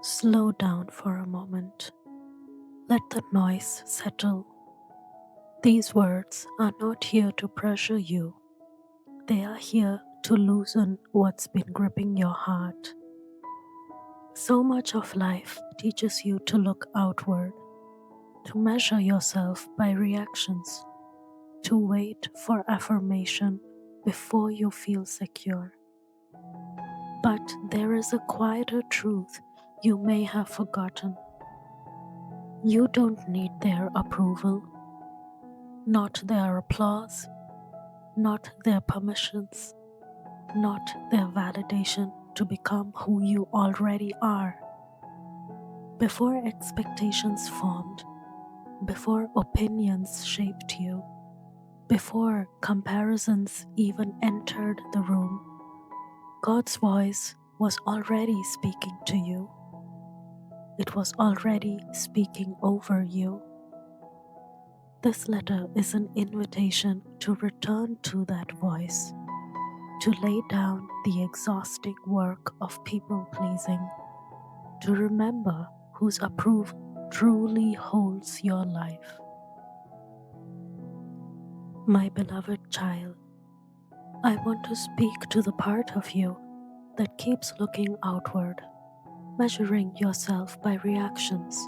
Slow down for a moment. Let the noise settle. These words are not here to pressure you. They are here to loosen what's been gripping your heart. So much of life teaches you to look outward, to measure yourself by reactions, to wait for affirmation before you feel secure. But there is a quieter truth you may have forgotten. You don't need their approval, not their applause, not their permissions, not their validation to become who you already are. Before expectations formed, before opinions shaped you, before comparisons even entered the room, God's voice was already speaking to you. It was already speaking over you. This letter is an invitation to return to that voice, to lay down the exhausting work of people pleasing, to remember whose approval truly holds your life. My beloved child, I want to speak to the part of you that keeps looking outward, measuring yourself by reactions,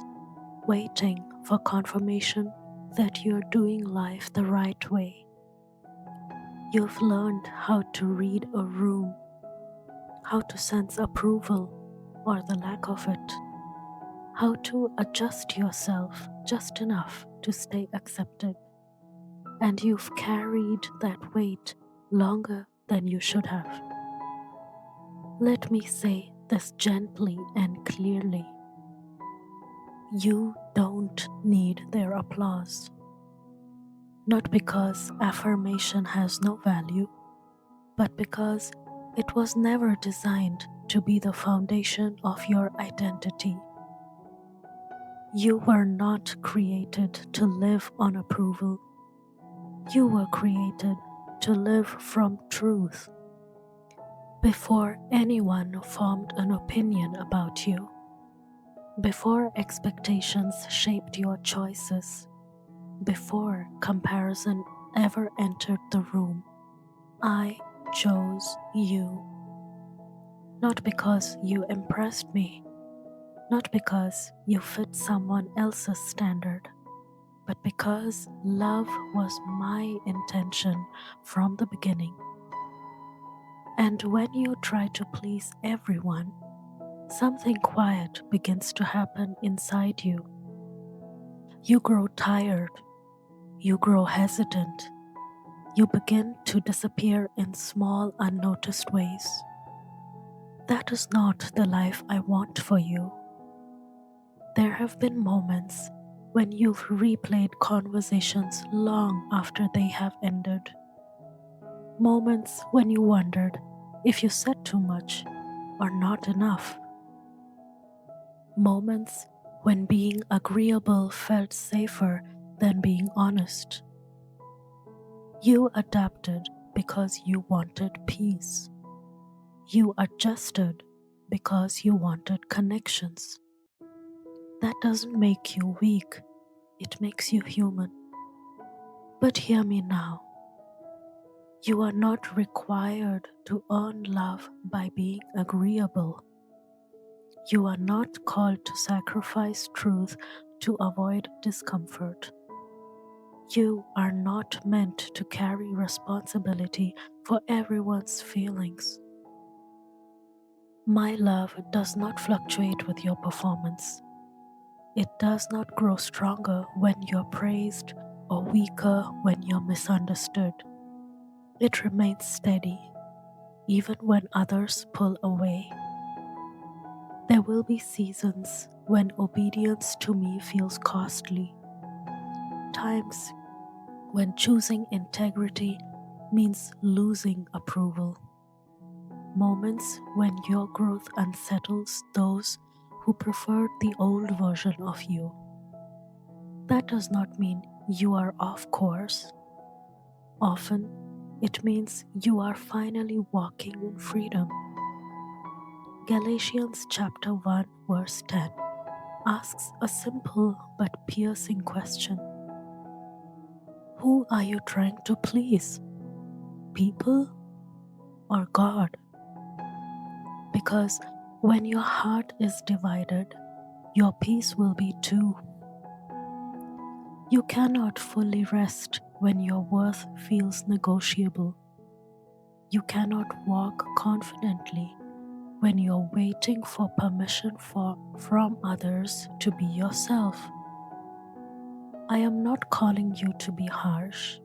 waiting for confirmation that you're doing life the right way. You've learned how to read a room, how to sense approval or the lack of it, how to adjust yourself just enough to stay accepted. And you've carried that weight longer than you should have. Let me say this gently and clearly. You don't need their applause. Not because affirmation has no value, but because it was never designed to be the foundation of your identity. You were not created to live on approval. You were created to live from truth. Before anyone formed an opinion about you, before expectations shaped your choices, before comparison ever entered the room, I chose you. Not because you impressed me, not because you fit someone else's standard, but because love was my intention from the beginning. And when you try to please everyone, something quiet begins to happen inside you. You grow tired, you grow hesitant, you begin to disappear in small, unnoticed ways. That is not the life I want for you. There have been moments when you've replayed conversations long after they have ended. Moments when you wondered if you said too much or not enough. Moments when being agreeable felt safer than being honest. You adapted because you wanted peace. You adjusted because you wanted connections. That doesn't make you weak, it makes you human. But hear me now. You are not required to earn love by being agreeable. You are not called to sacrifice truth to avoid discomfort. You are not meant to carry responsibility for everyone's feelings. My love does not fluctuate with your performance. It does not grow stronger when you're praised or weaker when you're misunderstood. It remains steady, even when others pull away. There will be seasons when obedience to me feels costly, times when choosing integrity means losing approval, moments when your growth unsettles those who preferred the old version of you. That does not mean you are off course. Often, it means you are finally walking in freedom. Galatians chapter 1 verse 10 asks a simple but piercing question. Who are you trying to please? People or God? Because when your heart is divided, your peace will be too. You cannot fully rest when your worth feels negotiable. You cannot walk confidently when you're waiting for permission from others to be yourself. I am not calling you to be harsh.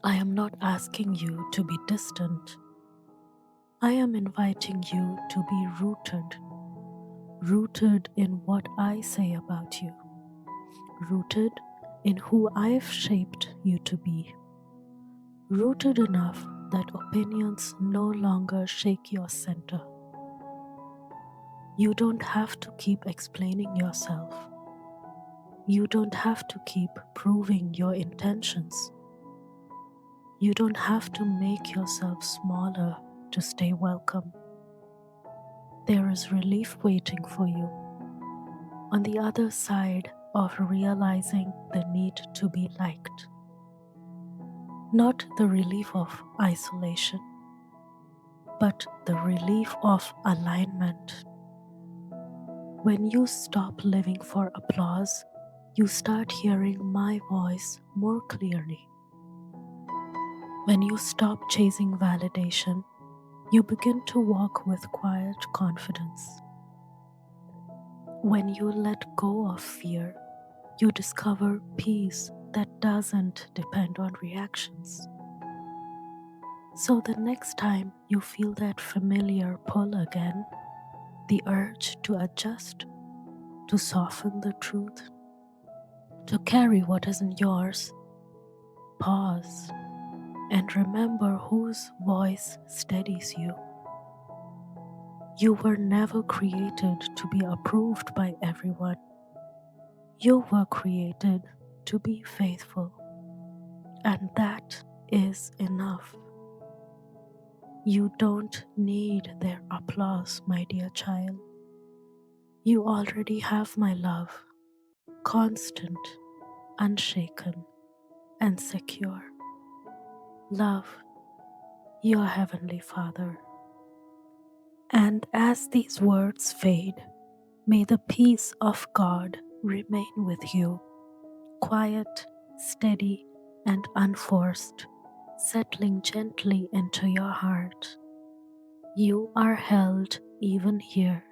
I am not asking you to be distant. I am inviting you to be rooted in what I say about you, rooted in who I've shaped you to be, rooted enough that opinions no longer shake your center. You don't have to keep explaining yourself. You don't have to keep proving your intentions. You don't have to make yourself smaller to stay welcome. There is relief waiting for you on the other side of realizing the need to be liked. Not the relief of isolation, but the relief of alignment. When you stop living for applause, you start hearing my voice more clearly. When you stop chasing validation, you begin to walk with quiet confidence. When you let go of fear, you discover peace that doesn't depend on reactions. So the next time you feel that familiar pull again, the urge to adjust, to soften the truth, to carry what isn't yours, pause and remember whose voice steadies you. You were never created to be approved by everyone. You were created to be faithful, and that is enough. You don't need their applause, my dear child. You already have my love, constant, unshaken, and secure. Love, your Heavenly Father. And as these words fade, may the peace of God remain with you, quiet, steady, and unforced, settling gently into your heart. You are held even here.